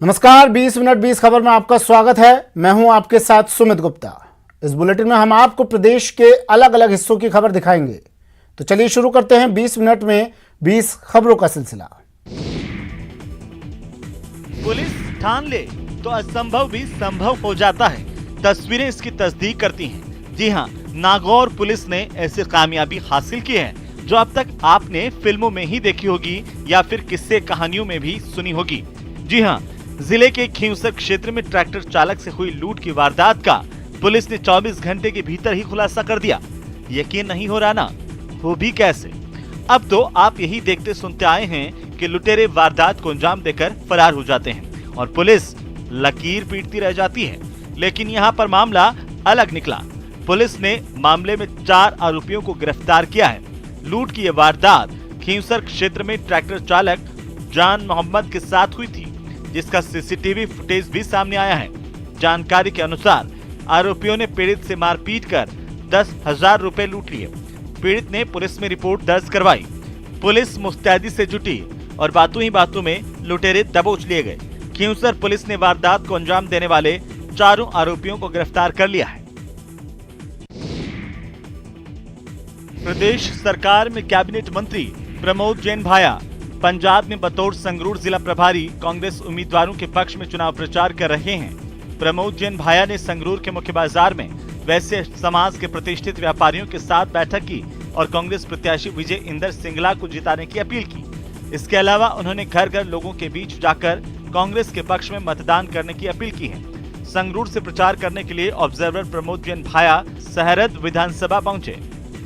नमस्कार, 20 मिनट 20 खबर में आपका स्वागत है। मैं हूं आपके साथ सुमित गुप्ता। इस बुलेटिन में हम आपको प्रदेश के अलग अलग हिस्सों की खबर दिखाएंगे। तो चलिए शुरू करते हैं 20 मिनट में 20 खबरों का सिलसिला। पुलिस ठान ले तो असंभव भी संभव हो जाता है। तस्वीरें इसकी तस्दीक करती हैं। जी हां, नागौर पुलिस ने ऐसी कामयाबी हासिल की है जो अब तक आपने फिल्मों में ही देखी होगी या फिर किस्से कहानियों में भी सुनी होगी। जी हां, जिले के खींवसर क्षेत्र में ट्रैक्टर चालक से हुई लूट की वारदात का पुलिस ने 24 घंटे के भीतर ही खुलासा कर दिया। यकीन नहीं हो रहा ना? हो भी कैसे? अब तो आप यही देखते सुनते आए हैं कि लुटेरे वारदात को अंजाम देकर फरार हो जाते हैं और पुलिस लकीर पीटती रह जाती है। लेकिन यहाँ पर मामला अलग निकला। पुलिस ने मामले में 4 आरोपियों को गिरफ्तार किया है। लूट की यह वारदात खींवसर क्षेत्र में ट्रैक्टर चालक जान मोहम्मद के साथ हुई थी, जिसका सीसीटीवी फुटेज भी सामने आया है। जानकारी के अनुसार आरोपियों ने पीड़ित से मारपीट कर 10,000 रुपए लूट लिए। पीड़ित ने पुलिस में रिपोर्ट दर्ज करवाई। पुलिस मुस्तैदी से जुटी और बातों ही बातों में लुटेरे दबोच लिए गए। खींवसर पुलिस ने वारदात को अंजाम देने वाले 4 आरोपियों को गिरफ्तार कर लिया है। प्रदेश सरकार में कैबिनेट मंत्री प्रमोद जैन भाया पंजाब में बतौर संगरूर जिला प्रभारी कांग्रेस उम्मीदवारों के पक्ष में चुनाव प्रचार कर रहे हैं। प्रमोद जैन भाया ने संगरूर के मुख्य बाजार में वैश्य समाज के प्रतिष्ठित व्यापारियों के साथ बैठक की और कांग्रेस प्रत्याशी विजय इंदर सिंगला को जिताने की अपील की। इसके अलावा उन्होंने घर घर लोगों के बीच जाकर कांग्रेस के पक्ष में मतदान करने की अपील की है। संगरूर से प्रचार करने के लिए ऑब्जर्वर प्रमोद जैन भाया सहरद विधानसभा पहुंचे।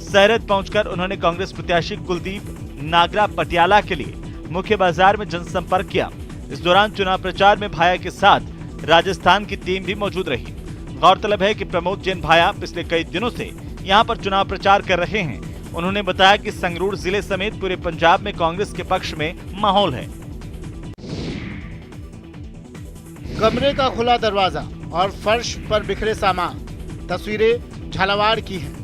सहरद पहुंचकर उन्होंने कांग्रेस प्रत्याशी कुलदीप नागरा पटियाला के लिए मुख्य बाजार में जनसंपर्क किया। इस दौरान चुनाव प्रचार में भाया के साथ राजस्थान की टीम भी मौजूद रही। गौरतलब है कि प्रमोद जैन भाया पिछले कई दिनों से यहां पर चुनाव प्रचार कर रहे हैं। उन्होंने बताया कि संगरूर जिले समेत पूरे पंजाब में कांग्रेस के पक्ष में माहौल है। कमरे का खुला दरवाजा और फर्श पर बिखरे सामान, तस्वीरें झालावाड़ की हैं,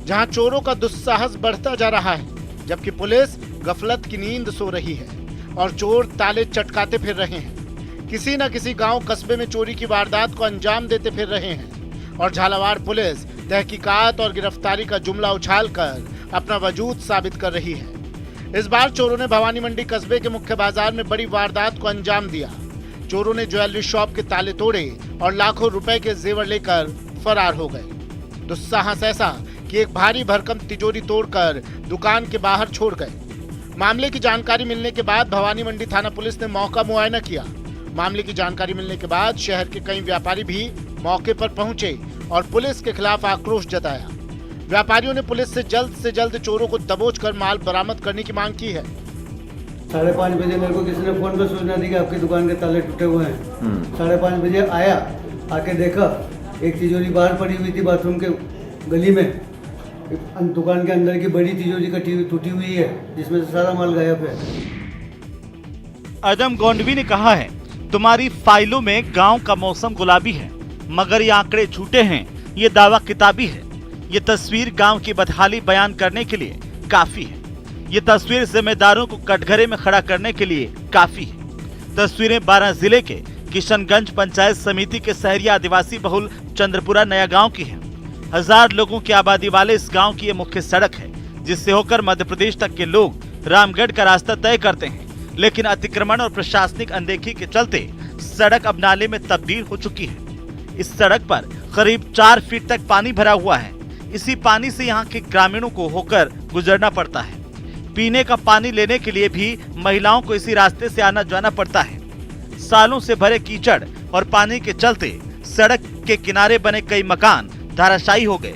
जहां चोरों का दुस्साहस बढ़ता जा रहा है, जबकि पुलिस गफलत की नींद सो रही है और चोर ताले चटकाते फिर रहे हैं। किसी न किसी गांव कस्बे में चोरी की वारदात को अंजाम देते फिर रहे हैं और झालावाड़ पुलिस तहकीकात और गिरफ्तारी का जुमला उछालकर अपना वजूद साबित कर रही है। इस बार चोरों ने भवानी मंडी कस्बे के मुख्य बाजार में बड़ी वारदात को अंजाम दिया। चोरों ने ज्वेलरी शॉप के ताले तोड़े और लाखों रुपए के जेवर लेकर फरार हो गए। दुस्साहस ऐसा कि एक भारी भरकम तिजोरी तोड़कर दुकान के बाहर छोड़ गए। मामले की जानकारी मिलने के बाद भवानी मंडी थाना पुलिस ने मौका मुआयना किया। मामले की जानकारी मिलने के बाद शहर के कई व्यापारी भी मौके पर पहुंचे और पुलिस के खिलाफ आक्रोश जताया। व्यापारियों ने पुलिस से जल्द चोरों को दबोचकर माल बरामद करने की मांग की है। 5:30 बजे मेरे को किसी ने फोन पर सूचना दी कि आपकी दुकान के ताले टूटे हुए हैं। 5:30 बजे आया, आके देखा एक तिजोरी बाहर पड़ी हुई थी बाथरूम के गली में। दुकान के अंदर की बड़ी तिजोरी टूटी हुई है, जिसमें से सारा माल गायब है। अदम गोंडवी ने कहा है, तुम्हारी फाइलों में गांव का मौसम गुलाबी है, मगर ये आंकड़े झूठे हैं। ये दावा किताबी है। ये तस्वीर गांव की बदहाली बयान करने के लिए काफी है। ये तस्वीर जिम्मेदारों को कटघरे में खड़ा करने के लिए काफी है। तस्वीरें 12 जिले के किशनगंज पंचायत समिति के सहरिया आदिवासी बहुल चंद्रपुरा नया गांव की है। 1000 लोगों की आबादी वाले इस गांव की ये मुख्य सड़क है, जिससे होकर मध्य प्रदेश तक के लोग रामगढ़ का रास्ता तय करते हैं। लेकिन अतिक्रमण और प्रशासनिक अनदेखी के चलते सड़क अब नाले में तब्दील हो चुकी है। इस सड़क पर करीब 4 फीट तक पानी भरा हुआ है। इसी पानी से यहाँ के ग्रामीणों को होकर गुजरना पड़ता है। पीने का पानी लेने के लिए भी महिलाओं को इसी रास्ते से आना जाना पड़ता है। सालों से भरे कीचड़ और पानी के चलते सड़क के किनारे बने कई मकान धाराशायी हो गए,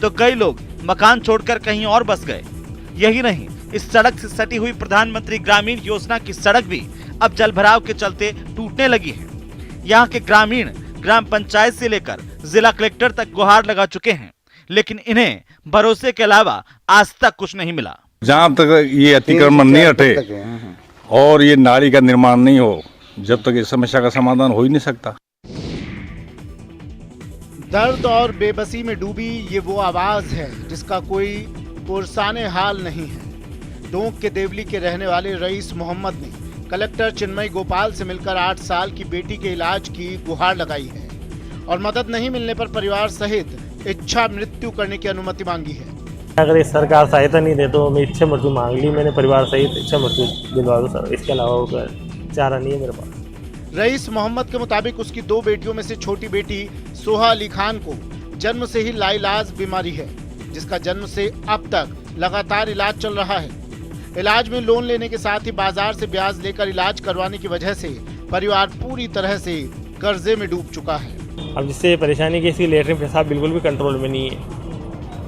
तो कई लोग मकान छोड़कर कहीं और बस गए। यही नहीं, इस सड़क से सटी हुई प्रधानमंत्री ग्रामीण योजना की सड़क भी अब जलभराव के चलते टूटने लगी है। यहाँ के ग्रामीण ग्राम पंचायत से लेकर जिला कलेक्टर तक गुहार लगा चुके हैं, लेकिन इन्हें भरोसे के अलावा आज तक कुछ नहीं मिला। जहाँ तक ये अतिक्रमण नहीं हटे और ये नाली का निर्माण नहीं हो, जब तक इस समस्या का समाधान हो ही नहीं सकता। दर्द और बेबसी में डूबी ये वो आवाज है जिसका कोई पुरसाने हाल नहीं है। टोंक के देवली के रहने वाले रईस मोहम्मद ने कलेक्टर चिन्मय गोपाल से मिलकर 8 साल की बेटी के इलाज की गुहार लगाई है और मदद नहीं मिलने पर परिवार सहित इच्छा मृत्यु करने की अनुमति मांगी है। अगर ये सरकार सहायता नहीं दे तो मैं इच्छा मृत्यु मांग ली, मैंने परिवार सहित इच्छा मृत्यु दिलवा दो सर, इसके अलावा कोई चारा नहीं है मेरे पास। रईस मोहम्मद के मुताबिक उसकी 2 बेटियों में से छोटी बेटी सोहा अली खान को जन्म से ही लाइलाज बीमारी है, जिसका जन्म से अब तक लगातार इलाज चल रहा है। इलाज में लोन लेने के साथ ही बाजार से ब्याज लेकर इलाज करवाने की वजह से परिवार पूरी तरह से कर्जे में डूब चुका है। अब जिससे परेशानी की इसकी लेटरिन पेशाब बिल्कुल भी कंट्रोल में नहीं है,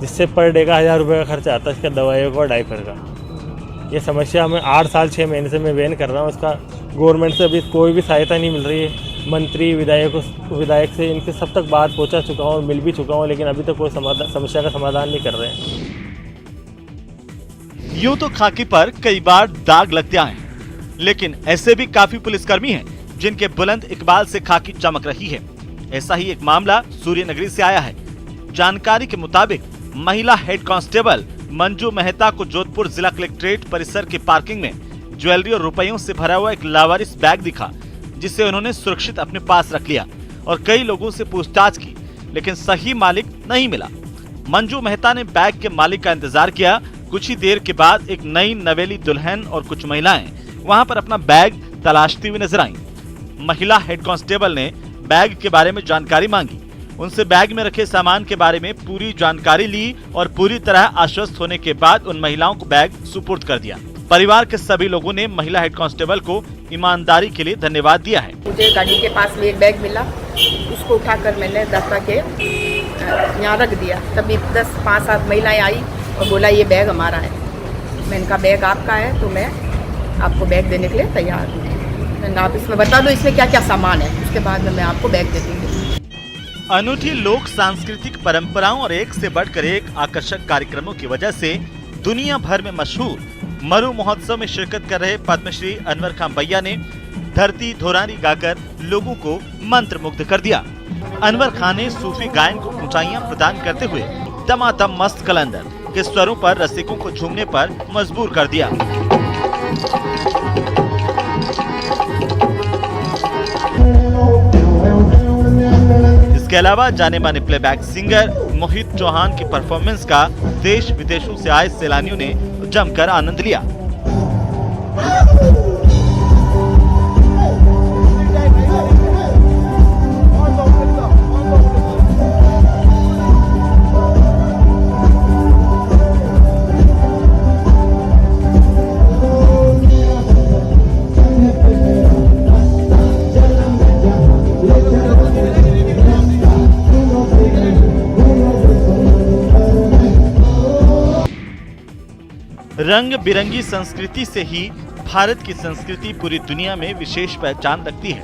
जिससे पर डे का 1000 रुपये का खर्चा आता है इसका दवाइयों का और डाइपर का। ये समस्या मैं 8 साल 6 महीने से मैं बैन कर रहा हूँ, इसका गवर्नमेंट से अभी कोई भी सहायता नहीं मिल रही है। मंत्री विधायक से इनके सब तक बात पहुँचा चुका हूँ और मिल भी चुका हूँ, लेकिन अभी तक कोई समस्या का समाधान नहीं कर रहे हैं। यूं तो खाकी पर कई बार दाग लगते आए हैं, लेकिन ऐसे भी काफी पुलिसकर्मी हैं जिनके बुलंद इकबाल से खाकी चमक रही है। ऐसा ही एक मामला सूर्यनगरी से आया है। जानकारी के मुताबिक महिला हेड कांस्टेबल मंजू मेहता को जोधपुर जिला कलेक्ट्रेट परिसर के पार्किंग में ज्वेलरी और रुपयों से भरा हुआ एक लावारिस बैग दिखा, जिसे उन्होंने सुरक्षित अपने पास रख लिया और कई लोगों से पूछताछ की, लेकिन सही मालिक नहीं मिला। मंजू मेहता ने बैग के मालिक का इंतजार किया। कुछ ही देर के बाद एक नई नवेली दुल्हन और कुछ महिलाएं वहां पर अपना बैग तलाशती हुई नजर आईं। महिला हेड कांस्टेबल ने बैग के बारे में जानकारी मांगी, उनसे बैग में रखे सामान के बारे में पूरी जानकारी ली और पूरी तरह आश्वस्त होने के बाद उन महिलाओं को बैग सुपुर्द कर दिया। परिवार के सभी लोगों ने महिला हेड कांस्टेबल को ईमानदारी के लिए धन्यवाद दिया है। मुझे गाड़ी के पास में एक बैग मिला, उसको उठाकर मैंने दफ्तर के यहाँ रख दिया। तभी 5-7 महिलाएं आई और बोला ये बैग हमारा है। मैंने कहा बैग आपका है तो मैं आपको बैग देने के लिए तैयार हूँ। मैंने आप इसमें बता दो इसमें क्या क्या सामान है, उसके बाद में मैं आपको बैग दे दूँगी। अनूठी लोक सांस्कृतिक परंपराओं और एक से बढ़कर एक आकर्षक कार्यक्रमों की वजह से दुनिया भर में मशहूर मरु महोत्सव में शिरकत कर रहे पद्मश्री अनवर खान भैया ने धरती धोरानी गाकर लोगों को मंत्रमुग्ध कर दिया। अनवर खान ने सूफी गायन को ऊंचाइयां प्रदान करते हुए दमादम मस्त कलंदर के स्वरों पर रसिकों को झूमने पर मजबूर कर दिया। इसके अलावा जाने माने प्लेबैक सिंगर मोहित चौहान की परफॉर्मेंस का देश विदेशों से आए सैलानियों ने जमकर आनंद लिया। रंग बिरंगी संस्कृति से ही भारत की संस्कृति पूरी दुनिया में विशेष पहचान रखती है।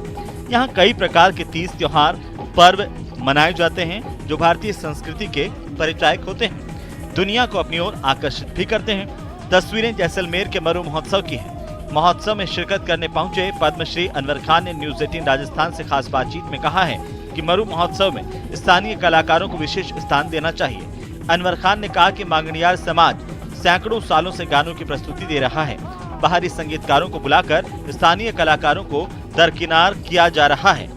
यहाँ कई प्रकार के तीज त्योहार पर्व मनाए जाते हैं जो भारतीय संस्कृति के परिचायक होते हैं, दुनिया को अपनी ओर आकर्षित भी करते हैं। तस्वीरें जैसलमेर के मरु महोत्सव की है। महोत्सव में शिरकत करने पहुंचे पद्मश्री अनवर खान ने न्यूज 18 राजस्थान से खास बातचीत में कहा है कि मरु महोत्सव में स्थानीय कलाकारों को विशेष स्थान देना चाहिए। अनवर खान ने कहा कि मांगणियार समाज सैकड़ों सालों से गानों की प्रस्तुति दे रहा है। बाहरी संगीतकारों को बुलाकर स्थानीय कलाकारों को दरकिनार किया जा रहा है।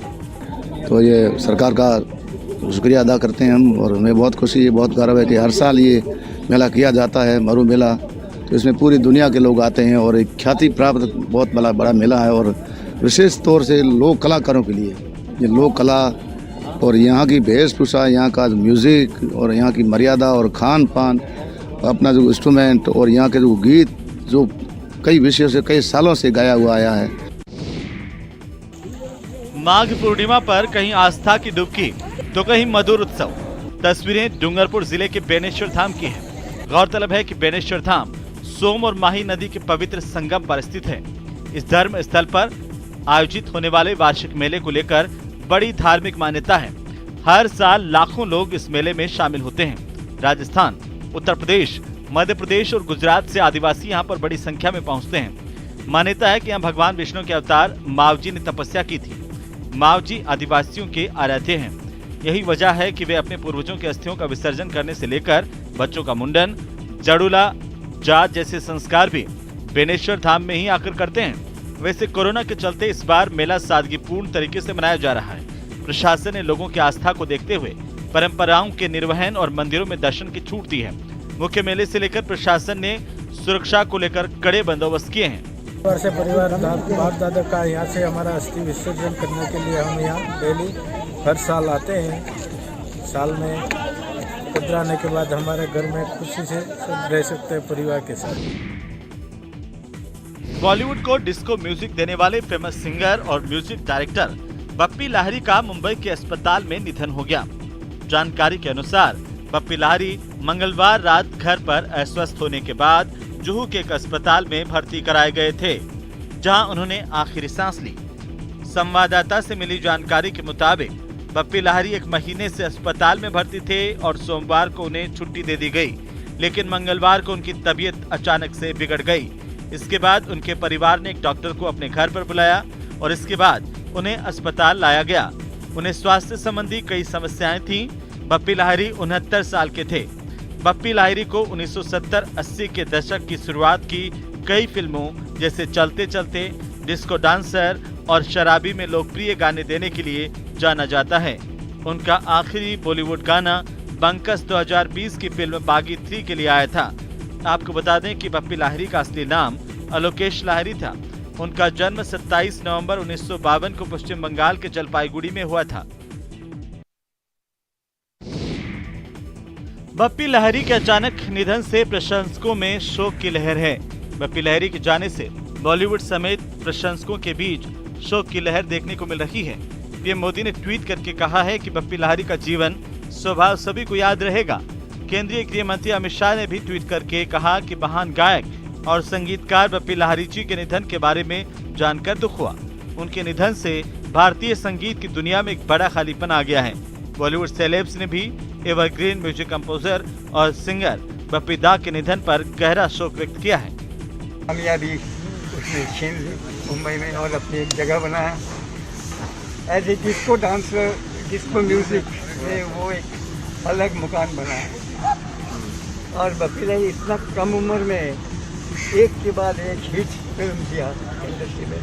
तो ये सरकार का शुक्रिया अदा करते हैं हम, और हमें बहुत खुशी है, बहुत गर्व है कि हर साल ये मेला किया जाता है, मरु मेला। तो इसमें पूरी दुनिया के लोग आते हैं और एक ख्याति प्राप्त बहुत बड़ा मेला है। और विशेष तौर से लोक कलाकारों के लिए ये लोक कला और यहाँ की वेशभूषा, यहाँ का म्यूज़िक और यहाँ की मर्यादा और खान पान, अपना जो इंस्ट्रूमेंट और यहाँ के जो गीत जो कई विषयों से कई सालों से गाया हुआ आया है। माघ पूर्णिमा पर कहीं आस्था की डुबकी तो कहीं मधुर उत्सव। तस्वीरें डूंगरपुर जिले के बेनेश्वर धाम की है। गौरतलब है कि बेनेश्वर धाम सोम और माही नदी के पवित्र संगम पर स्थित है। इस धर्म स्थल पर आयोजित होने वाले वार्षिक मेले को लेकर बड़ी धार्मिक मान्यता है। हर साल लाखों लोग इस मेले में शामिल होते हैं। राजस्थान, उत्तर प्रदेश, मध्य प्रदेश और गुजरात से आदिवासी यहाँ पर बड़ी संख्या में पहुँचते हैं। मान्यता है कि यहाँ भगवान विष्णु के अवतार मावजी ने तपस्या की थी। मावजी आदिवासियों के आराध्य हैं। यही वजह है कि वे अपने पूर्वजों के अस्थियों का विसर्जन करने से लेकर बच्चों का मुंडन, जड़ूला, जात जैसे संस्कार भी बेनेश्वर धाम में ही आकर करते हैं। वैसे कोरोना के चलते इस बार मेला सादगीपूर्ण तरीके से मनाया जा रहा है। प्रशासन ने लोगों की आस्था को देखते हुए परंपराओं के निर्वहन और मंदिरों में दर्शन की छूट दी है। मुख्य मेले से लेकर प्रशासन ने सुरक्षा को लेकर कड़े बंदोबस्त किए हैं। वर्ष परिवार बाप दादा का यहाँ से हमारा अस्थि विसर्जन करने के लिए हम यहाँ डेली हर साल आते हैं। साल में इधर आने के बाद हमारे घर में खुशी से सब रह सकते हैं परिवार के साथ। बॉलीवुड को डिस्को म्यूजिक देने वाले फेमस सिंगर और म्यूजिक डायरेक्टर बप्पी लाहिरी का मुंबई के अस्पताल में निधन हो गया। जानकारी के अनुसार बप्पी लाहिरी मंगलवार रात घर पर अस्वस्थ होने के बाद जुहू के एक अस्पताल में भर्ती कराए गए थे, जहां उन्होंने आखिरी सांस ली। संवाददाता से मिली जानकारी के मुताबिक बप्पी लाहिरी 1 महीने से अस्पताल में भर्ती थे और सोमवार को उन्हें छुट्टी दे दी गई, लेकिन मंगलवार को उनकी तबीयत अचानक से बिगड़ गई। इसके बाद उनके परिवार ने एक डॉक्टर को अपने घर पर बुलाया और इसके बाद उन्हें अस्पताल लाया गया। उन्हें स्वास्थ्य संबंधी कई समस्याएं थीं। बप्पी लाहिरी 69 साल के थे। बप्पी लाहिरी को 1970-80 के दशक की शुरुआत की कई फिल्मों जैसे चलते चलते, डिस्को डांसर और शराबी में लोकप्रिय गाने देने के लिए जाना जाता है। उनका आखिरी बॉलीवुड गाना बंकस 2020 की फिल्म बागी 3 के लिए आया था। आपको बता दें कि बप्पी लाहिरी का असली नाम अलोकेश लाहिरी था। उनका जन्म 27 नवंबर 1952 को पश्चिम बंगाल के जलपाईगुड़ी में हुआ था। बप्पी लाहिरी के अचानक निधन से प्रशंसकों में शोक की लहर है। बप्पी लाहिरी के जाने से बॉलीवुड समेत प्रशंसकों के बीच शोक की लहर देखने को मिल रही है। पीएम मोदी ने ट्वीट करके कहा है कि बप्पी लाहिरी का जीवन स्वभाव सभी को याद रहेगा। केंद्रीय गृह मंत्री अमित शाह ने भी ट्वीट करके कहा कि महान गायक और संगीतकार बप्पी लाहिरी जी के निधन के बारे में जानकर दुख हुआ। उनके निधन से भारतीय संगीत की दुनिया में एक बड़ा खालीपन आ गया है। बॉलीवुड सेलेब्स ने भी एवरग्रीन म्यूजिक कंपोजर और सिंगर बप्पी दा के निधन पर गहरा शोक व्यक्त किया है। कामयाबी उसने छीन ली मुंबई में और अपनी एक जगह बनाया। As a disco dancer, disco music में वो एक अलग मुकाम बनाया। और बप्पी लाहिरी इतना कम उम्र में एक के बाद एक हिट फिल्म किया इंडस्ट्री में,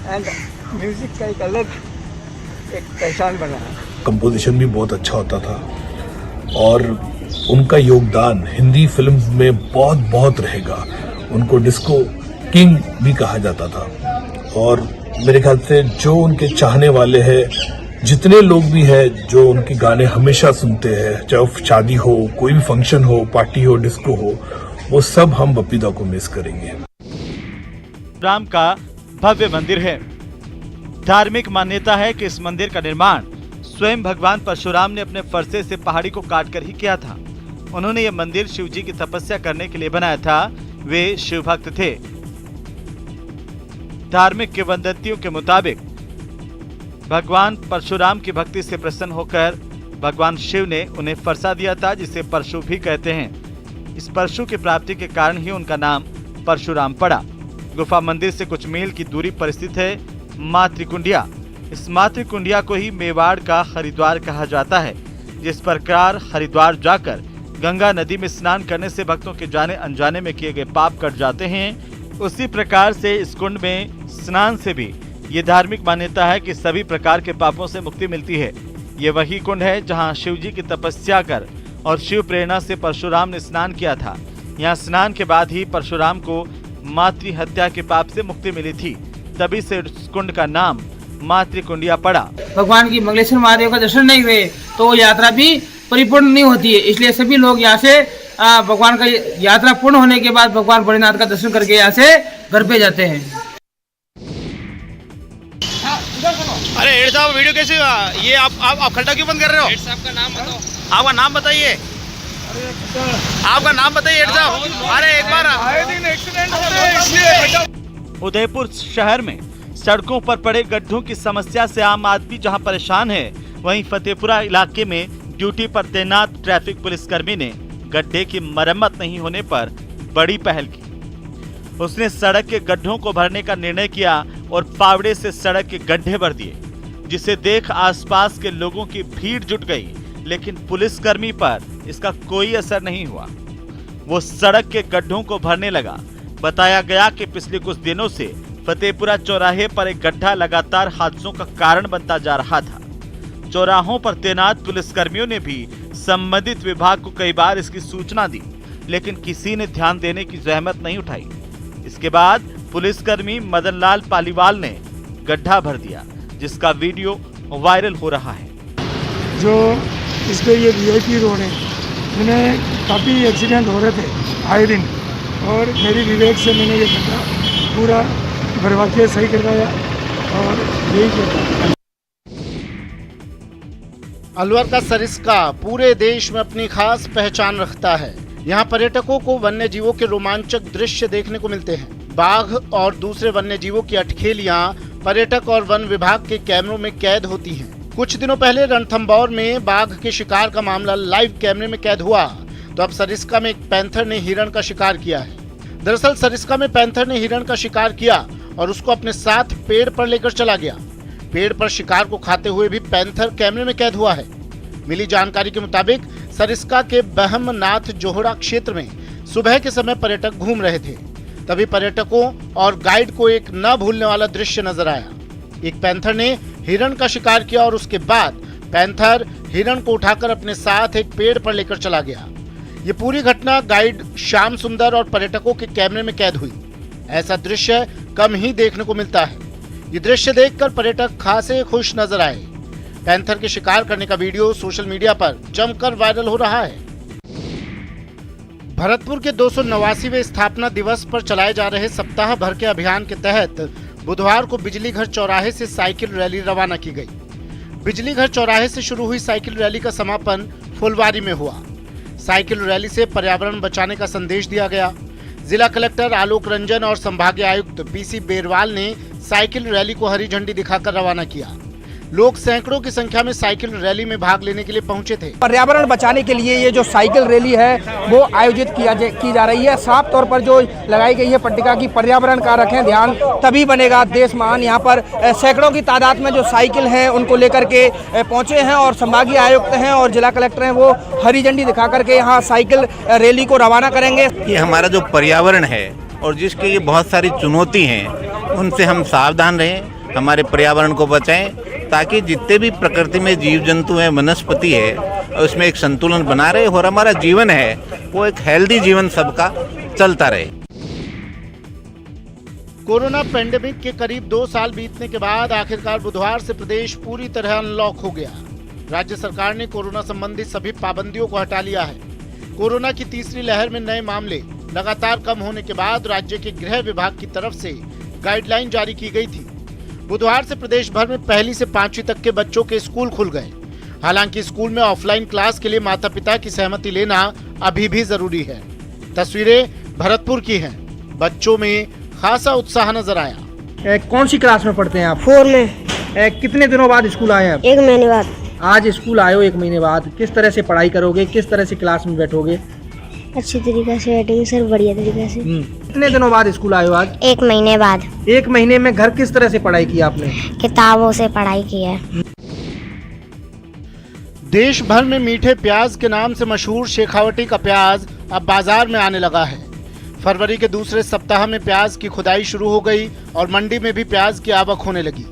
एंड म्यूजिक का एक अलग एक पहचान बनाया। कंपोजिशन भी बहुत अच्छा होता था और उनका योगदान हिंदी फिल्म में बहुत बहुत रहेगा। उनको डिस्को किंग भी कहा जाता था और मेरे ख्याल से जो उनके चाहने वाले हैं, जितने लोग भी हैं जो उनके गाने हमेशा सुनते हैं, चाहे शादी हो, कोई भी फंक्शन हो, पार्टी हो, डिस्को हो, वो सब हम बप्पी दा को मिस करेंगे। राम का भव्य मंदिर है। धार्मिक मान्यता है कि इस मंदिर का निर्माण स्वयं भगवान परशुराम ने अपने फरसे से पहाड़ी को काटकर ही किया था। उन्होंने यह मंदिर शिव जी की तपस्या करने के लिए बनाया था। वे शिव भक्त थे। धार्मिक किंवदंतियों के मुताबिक भगवान परशुराम की भक्ति से प्रसन्न होकर भगवान शिव ने उन्हें फरसा दिया था, जिसे परशु भी कहते हैं। इस परशु की प्राप्ति के कारण ही उनका नाम परशुराम पड़ा। गुफा मंदिर से कुछ मील की दूरी पर स्थित है मां त्रिकुंडिया। इस मां त्रिकुंडिया को ही मेवाड़ का हरिद्वार कहा जाता है। जिस प्रकार हरिद्वार जाकर गंगा नदी में स्नान करने से भक्तों के जाने अनजाने में किए गए पाप कट जाते हैं, उसी प्रकार से इस कुंड में स्नान से भी ये धार्मिक मान्यता है कि सभी प्रकार के पापों से मुक्ति मिलती है। ये वही कुंड है जहां शिव जी की तपस्या कर और शिव प्रेरणा से परशुराम ने स्नान किया था। यहाँ स्नान के बाद ही परशुराम को मातृ हत्या के पाप से मुक्ति मिली थी। तभी से इस कुंड का नाम मां त्रिकुंडिया पड़ा। भगवान की मंगलेश्वर महादेव का दर्शन नहीं हुए तो वो यात्रा भी परिपूर्ण नहीं होती है। इसलिए सभी लोग यहाँ से भगवान का यात्रा पूर्ण होने के बाद भगवान भोलेनाथ का दर्शन करके यहाँ से घर पे जाते हैं। अरे हेड साहब, वीडियो कैसे ये आप खड्डा क्यों बंद कर रहे हो? हेड साहब का नाम बताओ। आपका नाम बताइए। आपका नाम बताइए हेड साहब। अरे एक बार आए दिन एक्सीडेंट होते हैं इसलिए। उदयपुर शहर में सड़कों पर पड़े गड्ढों की समस्या से आम आदमी जहां परेशान है, वहीं फतेहपुरा इलाके में ड्यूटी पर तैनात ट्रैफिक पुलिसकर्मी ने गड्ढे की मरम्मत नहीं होने पर बड़ी पहल की। उसने सड़क के गड्ढों को भरने का निर्णय किया और फावड़े से सड़क के गड्ढे भर दिए, जिसे देख आसपास के लोगों की भीड़ जुट गई। लेकिन पुलिसकर्मी पर इसका कोई असर नहीं हुआ। वो सड़क के गड्ढों को भरने लगा। बताया गया कि पिछले कुछ दिनों से फतेहपुरा चौराहे पर एक गड्ढा लगातार हादसों का कारण बनता जा रहा था। चौराहों पर तैनात पुलिसकर्मियों ने भी संबंधित विभाग को कई बार इसकी सूचना दी, लेकिन किसी ने ध्यान देने की जहमत नहीं उठाई। इसके बाद पुलिसकर्मी मदन लाल पालीवाल ने गड्ढा भर दिया, जिसका वीडियो वायरल हो रहा है। जो इस पे ये VIP रोड है, इन्हें काफ़ी एक्सीडेंट हो रहे थे आए दिन, और मेरी विवेक से मैंने ये गड्ढा पूरा भरवा के सही करवाया और यही कहता। अलवर का सरिस्का पूरे देश में अपनी खास पहचान रखता है। यहाँ पर्यटकों को वन्य जीवों के रोमांचक दृश्य देखने को मिलते हैं। बाघ और दूसरे वन्य जीवों की अटखेलियां पर्यटक और वन विभाग के कैमरों में कैद होती हैं। कुछ दिनों पहले रणथंभौर में बाघ के शिकार का मामला लाइव कैमरे में कैद हुआ, तो अब सरिस्का में एक पैंथर ने हिरण का शिकार किया है। दरअसल सरिस्का में पैंथर ने हिरण का शिकार किया और उसको अपने साथ पेड़ पर लेकर चला गया। पेड़ पर शिकार को खाते हुए भी पैंथर कैमरे में कैद हुआ है। मिली जानकारी के मुताबिक सरिस्का के बहमनाथ जोहड़ा क्षेत्र में सुबह के समय पर्यटक घूम रहे थे, तभी पर्यटकों और गाइड को एक न भूलने वाला दृश्य नजर आया। एक पैंथर ने हिरण का शिकार किया और उसके बाद पैंथर हिरण को उठाकर अपने साथ एक पेड़ पर लेकर चला गया। ये पूरी घटना गाइड श्याम सुंदर और पर्यटकों के कैमरे में कैद हुई। ऐसा दृश्य कम ही देखने को मिलता है। ये दृश्य देखकर पर्यटक खासे खुश नजर आए। पैंथर के शिकार करने का वीडियो सोशल मीडिया पर जमकर वायरल हो रहा है। भरतपुर के 289वें स्थापना दिवस पर चलाए जा रहे सप्ताह भर के अभियान के तहत बुधवार को बिजली घर चौराहे से साइकिल रैली रवाना की गई। बिजली घर चौराहे से शुरू हुई साइकिल रैली का समापन फुलवारी में हुआ। साइकिल रैली से पर्यावरण बचाने का संदेश दिया गया। जिला कलेक्टर आलोक रंजन और संभागीय आयुक्त PC बेरवाल ने साइकिल रैली को हरी झंडी दिखाकर रवाना किया। लोग सैकड़ों की संख्या में साइकिल रैली में भाग लेने के लिए पहुंचे थे। पर्यावरण बचाने के लिए ये जो साइकिल रैली है वो आयोजित की जा रही है। साफ तौर पर जो लगाई गई है पट्टिका की पर्यावरण का रखें ध्यान, तभी बनेगा देश महान। यहाँ पर सैकड़ों की तादाद में जो साइकिल हैं उनको लेकर के पहुंचे हैं और संभागीय आयुक्त हैं और जिला कलेक्टर हैं वो हरी झंडी दिखा करके यहाँ साइकिल रैली को रवाना करेंगे। ये हमारा जो पर्यावरण है और जिसके ये बहुत सारी चुनौती हैं, उनसे हम सावधान रहें, हमारे पर्यावरण को बचाएं, ताकि जितने भी प्रकृति में जीव जंतु हैं, वनस्पति है, उसमें एक संतुलन बना रहे और हमारा जीवन है वो एक हेल्दी जीवन सबका चलता रहे। कोरोना पेंडेमिक के करीब 2 साल बीतने के बाद आखिरकार बुधवार से प्रदेश पूरी तरह अनलॉक हो गया। राज्य सरकार ने कोरोना संबंधी सभी पाबंदियों को हटा लिया है। कोरोना की तीसरी लहर में नए मामले लगातार कम होने के बाद राज्य के गृह विभाग की तरफ से गाइडलाइन जारी की गई थी। बुधवार से प्रदेश भर में 1ली से 5वीं तक के बच्चों के स्कूल खुल गए। हालांकि स्कूल में ऑफलाइन क्लास के लिए माता पिता की सहमति लेना अभी भी जरूरी है। तस्वीरें भरतपुर की हैं। बच्चों में खासा उत्साह नजर आया। कौन सी क्लास में पढ़ते हैं आप? 4 में। कितने दिनों बाद स्कूल आए आप? 1 महीने बाद। आज स्कूल आए हो 1 महीने बाद, किस तरह से पढ़ाई करोगे, किस तरह से क्लास में बैठोगे? अच्छी तरीके से बैठेंगे सर, बढ़िया तरीके से। कितने दिनों बाद स्कूल आए हो आज? 1 महीने बाद। 1 महीने में घर किस तरह से पढ़ाई की आपने? किताबों से पढ़ाई की है। देश भर में मीठे प्याज के नाम से मशहूर शेखावटी का प्याज अब बाजार में आने लगा है। फरवरी के दूसरे सप्ताह में प्याज की खुदाई शुरू हो गई और मंडी में भी प्याज की आवक होने लगी।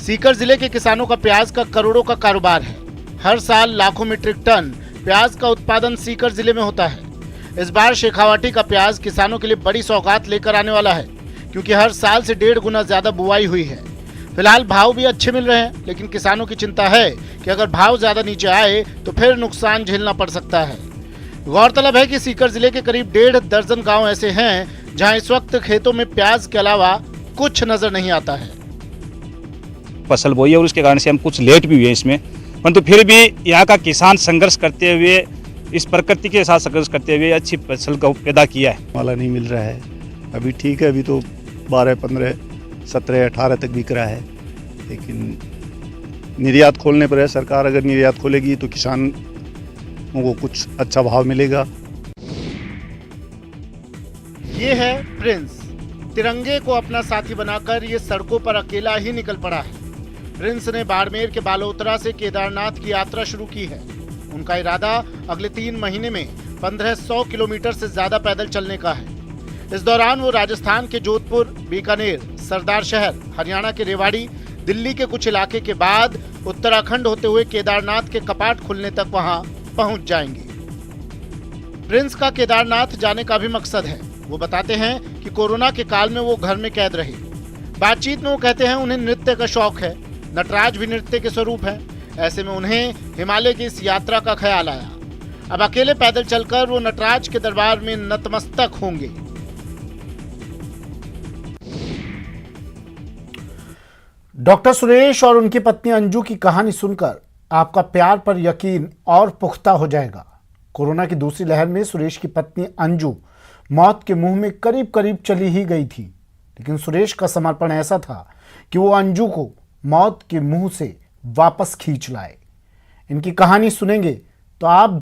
सीकर जिले के किसानों का प्याज का करोड़ों का कारोबार है। हर साल लाखों मीट्रिक टन प्याज का उत्पादन सीकर जिले में होता है। इस बार शेखावटी का प्याज किसानों के लिए बड़ी सौगात लेकर आने वाला है, क्योंकि हर साल से 1.5 गुना ज्यादा बुआई हुई है। फिलहाल भाव भी अच्छे मिल रहे हैं, लेकिन किसानों की चिंता है कि अगर भाव ज्यादा नीचे आए तो फिर नुकसान झेलना पड़ सकता है। गौरतलब है कि सीकर जिले के करीब 1.5 दर्जन गांव ऐसे हैं जहां इस वक्त खेतों में प्याज के अलावा कुछ नजर नहीं आता है। फसल बोई है और उसके कारण से हम कुछ लेट भी हुए इसमें, परंतु फिर भी यहाँ का किसान संघर्ष करते हुए, इस प्रकृति के साथ संघर्ष करते हुए अच्छी फसल को पैदा किया है। माला नहीं मिल रहा है अभी, ठीक है, अभी तो 12, 15, 17, 18 तक बिक रहा है, लेकिन निर्यात खोलने पर है। सरकार अगर निर्यात खोलेगी तो किसान को कुछ अच्छा भाव मिलेगा। ये है प्रिंस। तिरंगे को अपना साथी बनाकर ये सड़कों पर अकेला ही निकल पड़ा है। प्रिंस ने बाड़मेर के बालोतरा से केदारनाथ की यात्रा शुरू की है। उनका इरादा अगले 3 महीने में 1500 किलोमीटर से ज्यादा पैदल चलने का है। इस दौरान वो राजस्थान के जोधपुर, बीकानेर, सरदार शहर, हरियाणा के रेवाड़ी, दिल्ली के कुछ इलाके के बाद उत्तराखंड होते हुए केदारनाथ के कपाट खुलने तक वहां पहुंच जाएंगे। प्रिंस का केदारनाथ जाने का भी मकसद है। वो बताते हैं कि कोरोना के काल में वो घर में कैद रहे। बातचीत में वो कहते हैं उन्हें नृत्य का शौक है। नटराज भी नृत्य के स्वरूप है। ऐसे में उन्हें हिमालय की इस यात्रा का ख्याल आया। अब अकेले पैदल चलकर वो नटराज के दरबार में नतमस्तक होंगे। डॉक्टर सुरेश और उनकी पत्नी अंजू की कहानी सुनकर आपका प्यार पर यकीन और पुख्ता हो जाएगा। कोरोना की दूसरी लहर में सुरेश की पत्नी अंजू मौत के मुंह में करीब करीब चली ही गई थी, लेकिन सुरेश का समर्पण ऐसा था कि वो अंजू को मौत के मुंह से वापस खींच लाए। इनकी कहानी सुनेंगे तो आप